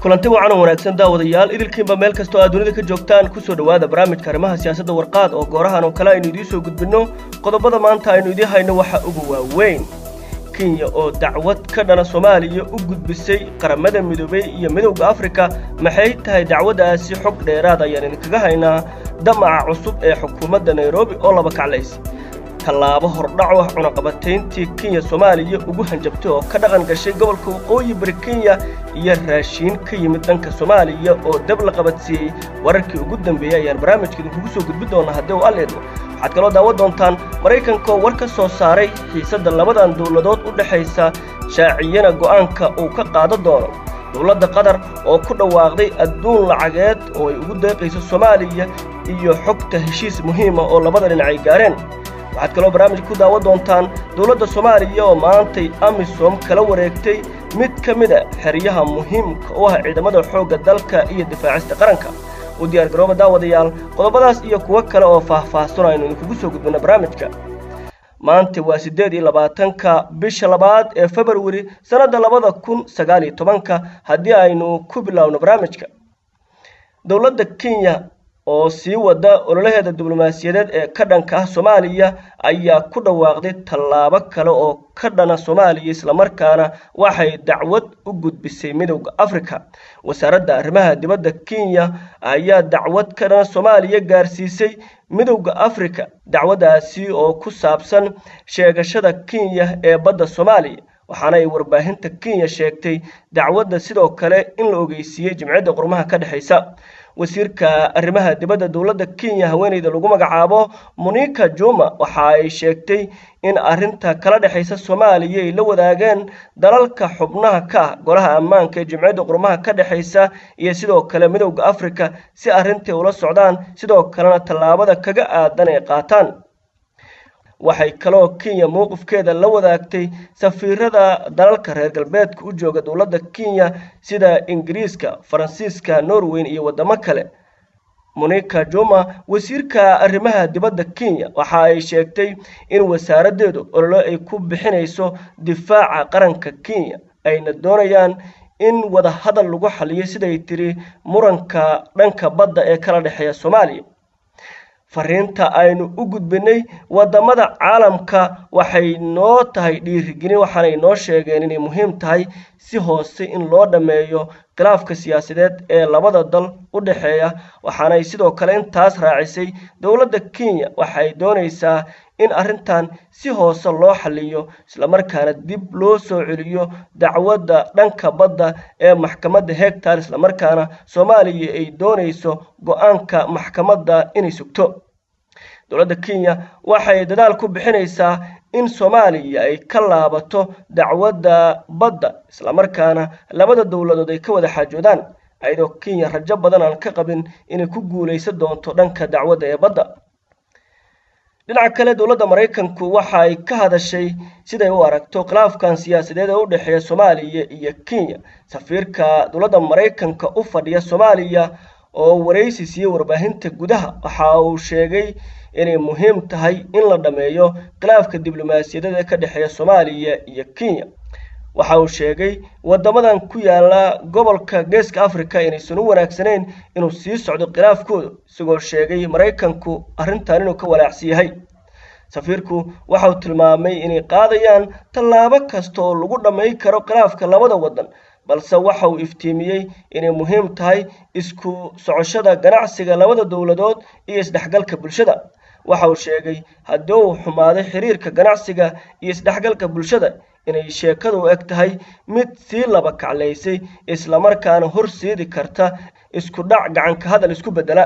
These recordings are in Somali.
kulanti wacan oo wanaagsan daawadayaal idilkiinba meel kastoo aad dunida ka joogtaan ku soo dhawaada barnaamijka arrimaha siyaasadda warqaad oo goorahan oo kale aynu idiin soo gudbinno qodobada maanta aynu idiin hayno waxa ugu waaweyn Kenya oo dacwad ka dhana Soomaaliya u gudbisay qaramada midoobay iyo midowga Afrika maxay tahay dacwadaasi xog dheeraad ayaan kaga haynaa damaca cusub ee xukuumadda Nairobi oo laba kaclays tallaabo hordhac ah cunaqabatayntii Kenya Soomaaliya ugu hanjabtay oo ka dhaqan gashay gobolka waqooyi bari Kenya iyo raashin ka yimid dhanka Soomaaliya oo dab la qabatay wararkii ugu dambeeyay ayaan barnaamijkeedu kugu soo gudbin doonaa haddii uu aleedo waxaad kaloo daawan doontaan Mareykanka oo war ka soo saaray xiisadda labadan dawladood u dhaxaysa shaaciyana go'aanka uu ka qaadan doono dawladda Qatar oo ku dhawaaqday adduun lacageed oo ay ugu deeqayso Soomaaliya iyo xogta heshiis muhiim ah oo labada dhinac ay gaareen waxaad kaloo barnaamijka ku daawan doontaan dawladda Soomaaliya oo maantay AMISOM kala wareegtay mid ka mid ah xeryaha muhiimka u ah ciidamada xoogga dalka iyo difaacista qaranka u diyaar garooba daawadayaal qodobadaas iyo kuwa kale oo faahfaahsan aynu kugu soo gudbino barnaamijka maanta waa 28 bisha labaad ee February sanada 2019 haddii aynu ku bilowno barnaamijka dawladda Kenya oo sii wada ololaheeda diblomaasiyadeed ee ka dhanka ah Soomaaliya ayaa ku dhawaaqday tallaabo kale oo ka dhana Soomaaliya isla markaana waxay dacwad u gudbisay midowga Afrika wasaaradda arrimaha dibadda Kenya ayaa dacwad ka dhana Soomaaliya gaarsiisay midowga Afrika dacwadaasi oo ku saabsan sheegashada Kenya ee badda Soomaaliya waxaana ay warbaahinta Kenya sheegtay dacwadda sidoo kale in la ogeysiiyay Jimciyadda Qurumaha ka dhaxaysa wasiirka arrimaha dibadda dawladda Kenya haweeneyda lagu magacaabo Monica Juma waxa ay sheegtay in arinta kala dhaxaysa Soomaaliya ay la wadaageen dalalka xubnaha ka golaha ammaanka ee Jimciyadda Qurumaha ka dhaxaysa iyo sidoo kale midowga Afrika si arinta ula socdaan sidoo kalena tallaabada kaga aadan ay qaataan waxay kaloo Kenya mowqifkeeda la wadaagtay safiirada dalalka reer galbeedka u jooga dawladda Kenya sida Ingiriiska, Faransiiska, Norway iyo wadamo kale Monica Juma wasiirka arrimaha dibadda Kenya waxa ay sheegtay in wasaaraddeedu olole ay ku bixinayso difaaca qaranka Kenya ayna doonayaan in wada hadal lagu xaliyo siday tiri muranka dhanka badda ee kala dhaxeeya Soomaaliya fariinta aynu u gudbinay wadamada caalamka waxay noo tahay dhiirigelin waxaanay noo sheegeen inay muhiim tahay si hoose in loo dhameeyo khilaafka siyaasadeed ee labada dal u dhaxeeya waxaanay sidoo kale intaas raacisay dawladda Kenya waxay doonaysaa in arintan si hoose loo xaliyo isla markaana dib loo soo celiyo dacwadda dhanka badda ee maxkamadda Hague isla markaana Soomaaliya ay doonayso go'aanka maxkamadda inay sugto dawladda Kenya waxay dadaal ku bixinaysaa in Soomaaliya ay ka laabato dacwadda badda isla markaana labada dawladood ay ka wada xaajoodaan ayadoo Kenya rajo badan aan ka qabin inay ku guuleysan doonto dhanka dacwadda ee badda dhinaca kale dawladda Mareykanku waxa ay ka hadashay siday u aragto khilaafkan siyaasadeed ee u dhaxeeya Soomaaliya iyo Kenya safiirka dawladda Mareykanka u fadhiya Soomaaliya oo wareysi siiyay warbaahinta gudaha waxa uu sheegay inay muhiim tahay in la dhameeyo khilaafka diblomaasiyadeed ee ka dhaxeeya Soomaaliya iyo Kenya waxa uu sheegay wadamadan ku yaala gobolka Geeska Afrika inaysan u wanaagsaneyn inuu sii socdo khilaafkooda isagoo sheegay Mareykanku arintan inuu ka walaacsan yahay safiirku waxa uu tilmaamay inay qaadayaan tallaabo kasta oo lagu dhameyn karo khilaafka labada wadan balse waxa uu iftiimiyay inay muhiim tahay isku socoshada ganacsiga labada dawladood iyo isdhexgalka bulshada waxa uu sheegay haddii uu xumaaday xiriirka ganacsiga iyo isdhexgalka bulshada inay sheekadu u eg tahay mid sii laba kaclaysay isla markaana horseedi karta isku dhac gacan ka hadal isku bedela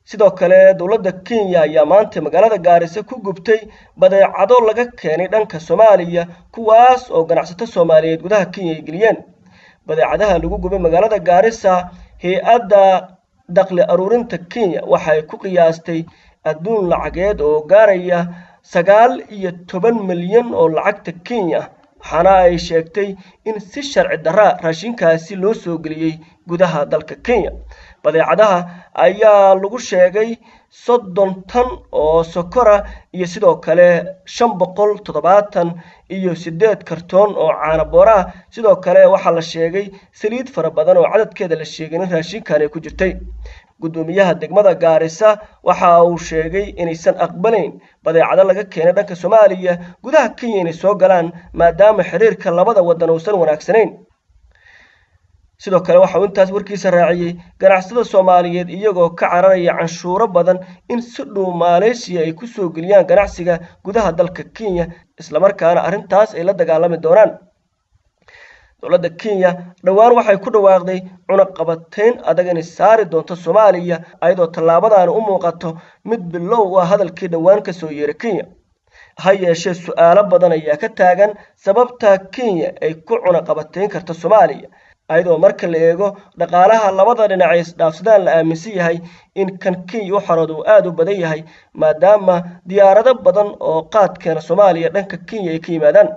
sidoo kale dawladda Kenya ayaa maanta magaalada Gaarisa ku gubtay badeecado laga keenay dhanka Soomaaliya kuwaas oo ganacsato Soomaaliyeed gudaha Kenya ay geliyeen badeecadaha lagu gubay magaalada Gaarisa hay'adda dakhli aruurinta Kenya waxay ku qiyaastay adduun lacageed oo gaaraya 19 milyan oo lacagta Kenya waxaana ay sheegtay in si sharci darra raashinkaasi loo soo geliyay gudaha dalka Kenya badeecadaha ayaa lagu sheegay 30 tan oo sokora iyo sidoo kale 578 kartoon oo caano boora sidoo kale waxa la sheegay saliid fara badan oo cadadkeeda la sheegay in raashinkan ay ku jirtay gudoomiyaha degmada Gaarisa waxa uu sheegay inaysan aqbalayn badeecada laga keenay dhanka Soomaaliya gudaha Kenya inay soo galaan maadaama xiriirka labada wadan uusan wanaagsanayn sidoo kale waxa uu intaas warkiisa raaciyay ganacsatada Soomaaliyeed iyagoo ka cararaya canshuuro badan in si dhow Malaysia ay ku soo galiyaan ganacsiga gudaha dalka Kenya isla markaana arintaas ay la dagaalami doonaan dowladda Kenya dhawaan waxay ku dhawaaqday cunaqabateyn adag in saari doonto Soomaaliya ayadoo tallaabadan u muuqato mid bilow ah hadalkii dhawaan ka soo yeeray Kenya hayeeshee su'aalo badan ayaa ka taagan sababta Kenya ay ku cunaqabateyn karto Soomaaliya ayadoo marka la eego dhaqaalaha labada dhinac ee isdhaafsadaan la aaminsan yahay in kan Kenya u xaroodo aad u badan yahay maadaama diyaarado badan oo qaadkeena Soomaaliya dhanka Kenya ay ka yimaadaan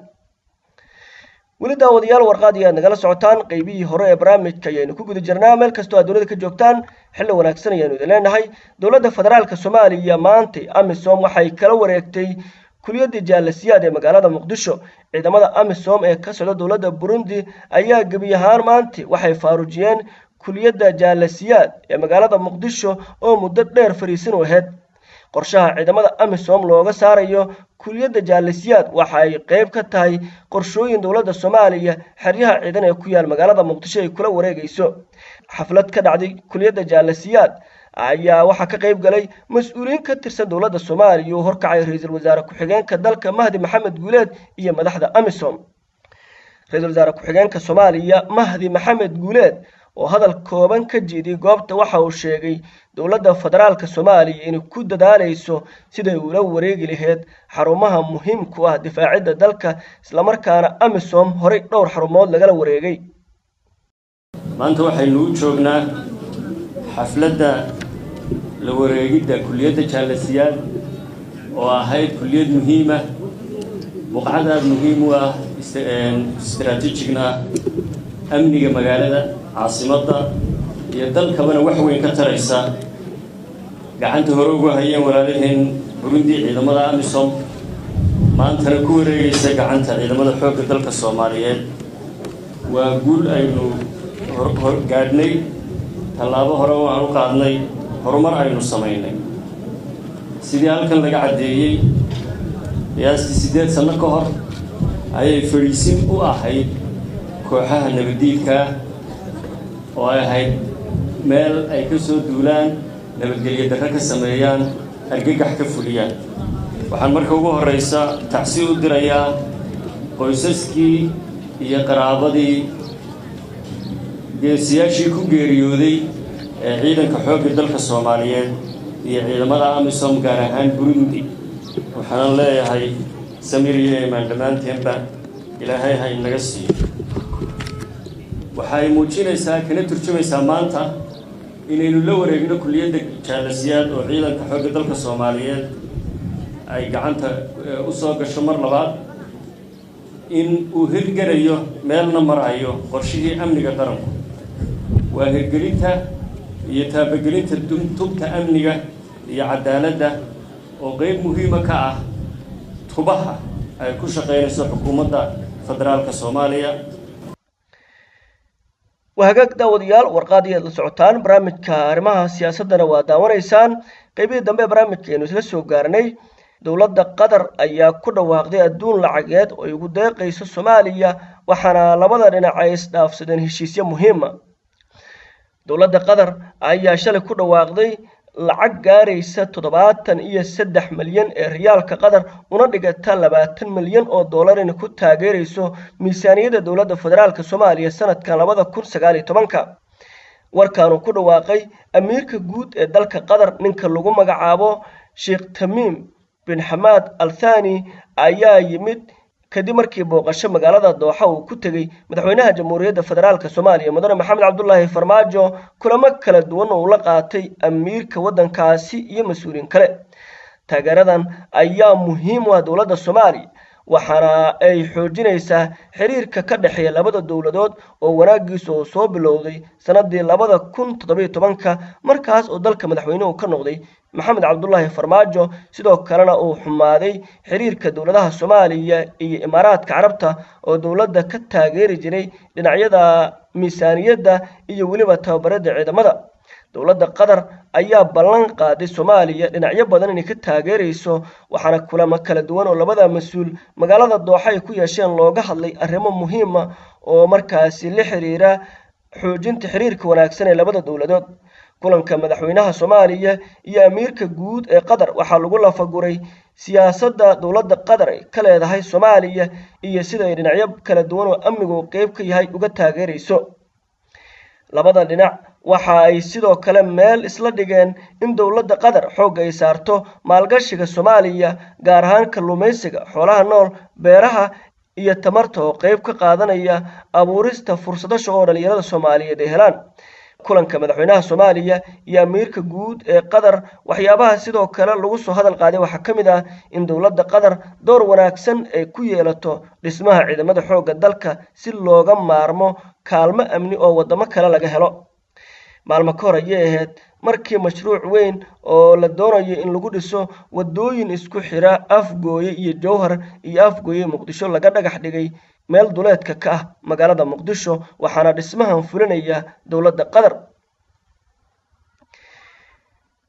weli daawadayaal warqad iyo nagala socotaan qaybihii hore ee barnaamijka ayaynu ku guda jirnaa meel kastoo dunida ka joogtaan xilli wanaagsan ayaynu idin leenahay dowladda federaalka Soomaaliya maanta AMISOM waxay kala wareegtay kuliyadda jaalasiyaad ee magaalada Muqdisho ciidamada AMISOM ee ka socda dowladda Burundi ayaa gabi ahaan maanta waxay faarujiyeen kuliyadda jaalasiyaad ee magaalada Muqdisho oo muddo dheer fariisin u ahayd qorshaha ciidamada AMISOM looga saarayo kuliyadda jaalasiyaad waxa ay qayb ka tahay qorshooyin dowladda Soomaaliya xiriyaha ciidan ee ku yaal magaalada Muqdisho ay kula wareegayso xaflad ka dhacday kuliyadda jaalasiyaad ayaa waxa ka qayb galay mas'uuliyiin ka tirsan dowladda Soomaaliya oo horkacay ra'iisul wasaare ku-xigeenka dalka Mahdi Maxamed Guuleed iyo madaxda AMISOM ra'iisul wasaare ku-xigeenka Soomaaliya Mahdi Maxamed Guuleed oo hadal kooban ka jeediyay goobta waxa uu sheegay dowladda federaalka Soomaaliya inay ku dadaalayso sidii ula wareegi lahayd xarumaha muhiimka ah difaacidda dalka isla markaana AMISOM horey dhowr xarumood laga wareegay maanta waxaynu u joognaa xafladda la wareegidda kuliyadda jaalasiyaad oo ahayd kuliyad muhiim ah buqcadaad muhiim u ah istiraatiijigna amniga magaalada caasimadda iyo dalkabana wax weyn ka taraysa gacanta hore ugu hayeen walaalaheen Burundi ciidamada AMISOM maantana ku wareegaysa gacanta ciidamada xoogga dalka Soomaaliyeed waa guul aynu gaadhnay tallaabo hore oo aan u qaadnay horumar aynu sameynay sidii halkan laga cadeeyay qiyaastii 8 sano ka hor ayay fariisin u ahayd kooxaha nabadiidka oo ay ahayd meel ay ka soo duulaan nabadgelyo darro ka sameeyaan argagax ka fuliyaan waxaan marka ugu horeysa tacsi u dirayaa qoysaskii iyo qaraabadii geesiyaashii ku geeriyooday ee ciidanka xoogga dalka Soomaaliyeed iyo ciidamada AMISOM gaar ahaan Burundi waxaan leeyahay samir iyo imaan dhamaanteedba ilaahay ha inaga siiyo waxay muujinaysaa kana turjumaysaa maanta inaynu la wareegno kuliyadda jaalasiyaad oo ciidanka xoogga dalka Soomaaliyeed ay gacanta u soo gasho mar labaad in uu hirgalayo meelna marayo qorshihii amniga qaranku waa hirgelinta iyo taabagelinta tubta amniga iyo cadaaladda oo qayb muhiim ka ah tubaha ay ku shaqeynayso xukuumadda federaalka Soomaaliya وهاجك داود يال ورقادية السعودان برامج كارمها سياسة وداوريسان قيبي دم برامج إنه سلسو قارني دولة قطر أي كل واقدي الدون العقاد ويقول قيس الصومالية وحنا لبضر إن عايز نافسدن هشيسية مهمة دولة قطر أي شل كل واقدي lacag gaaraysa 7 milyan ee riyaalka Qatar una dhigata 20 milyan oo dollar in ku taageerayso miisaaniyadda dawladda federaalka Soomaaliya sanadkan 2019 warkaan ku dhawaaqay amiirka guud ee dalka Qatar ninka lagu magacaabo Sheikh Tamim bin Hamad Al Thani ayaa yimid kadib markii booqasho magaalada Dooxa uu ku tagay madaxweynaha Jamhuuriyadda Federaalka Soomaaliya Mudane Maxamed Cabdullaahi Farmaajo kulamo kala duwan oo la qaatay amiirka wadankaasi iyo mas'uuliyiin kale taageeradan ayaa muhiim u ah dawladda Soomaaliya waxaana ay xoojinaysaa xiriirka ka dhexeeya labada dowladood oo wanaagiisa oo soo bilowday sanadii 2017 markaas oo dalka madaxweynuhu ka noqday maxamed cabdullaahi farmaajo sidoo kalena uu xumaaday xiriirka dowladaha Soomaaliya iyo Imaaraadka Carabta oo dowladda ka taageeri jiray dhinacyada miisaaniyadda iyo waliba tababarada ciidamada dowladda Qatar ayaa ballan qaaday Soomaaliya dhinacyo badan inay ka taageerayso waxaana kulamo kala duwan oo labada mas'uul magaalada Dooxa ay ku yeesheen looga hadlay arrimo muhiim ah oo markaasi la xiriira xoojinta xiriirka wanaagsan ee labada dowladood kulanka madaxweynaha Soomaaliya iyo amiirka guud ee Qatar waxaa lagu lafaguray siyaasadda dowladda Qatar ka leedahay Soomaaliya iyo sida ay dhinacyo kala duwan oo amnigu qayb ka yahay uga taageerayso labada dhinac waxa ay sidoo kale meel isla dhigeen in dowladda Qatar xoog ay saarto maalgashiga Soomaaliya gaar ahaan kalluumaysiga xoolaha nool beeraha iyo tamarta oo qayb ka qaadanaya abuurista fursado shaqo oo dhalinyarada Soomaaliyeed ay helaan kulanka madaxweynaha Soomaaliya iyo amiirka guud ee Qatar waxyaabaha sidoo kale lagu soo hadal qaaday waxa kamid ah in dowladda Qatar door wanaagsan ay ku yeelato dhismaha ciidamada xoogga dalka si looga maarmo kaalmo amni oo wadamo kale laga helo maalmo ka hor ayay ahayd markii mashruuc weyn oo la doonayo in lagu dhiso wadooyin isku xira Afgooye iyo Jowhar iyo Afgooye Muqdisho laga dhagax dhigay meel duleedka ka ah magaalada Muqdisho waxaana dhismahan fulinaya dowladda Qatar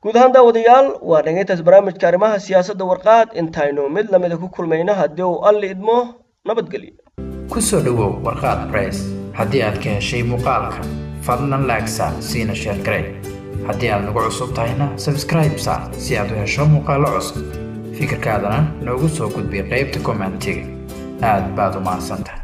guud ahaan daawadayaal waa dhageytaas barnaamijka arrimaha siyaasadda warqaad intaynu mid lamid ku kulmayno haddii uu Alle idmo nabadgelyo ku soo dhawow warqaad press haddii aad ka heshay muuqaalka fadlan like siina share garee haddii aad nagu cusub tahayna subscribe si aad u hesho muuqaalo cusub fikirkaadana noogu soo gudbi qaybta commentiga aad baad u mahadsantahay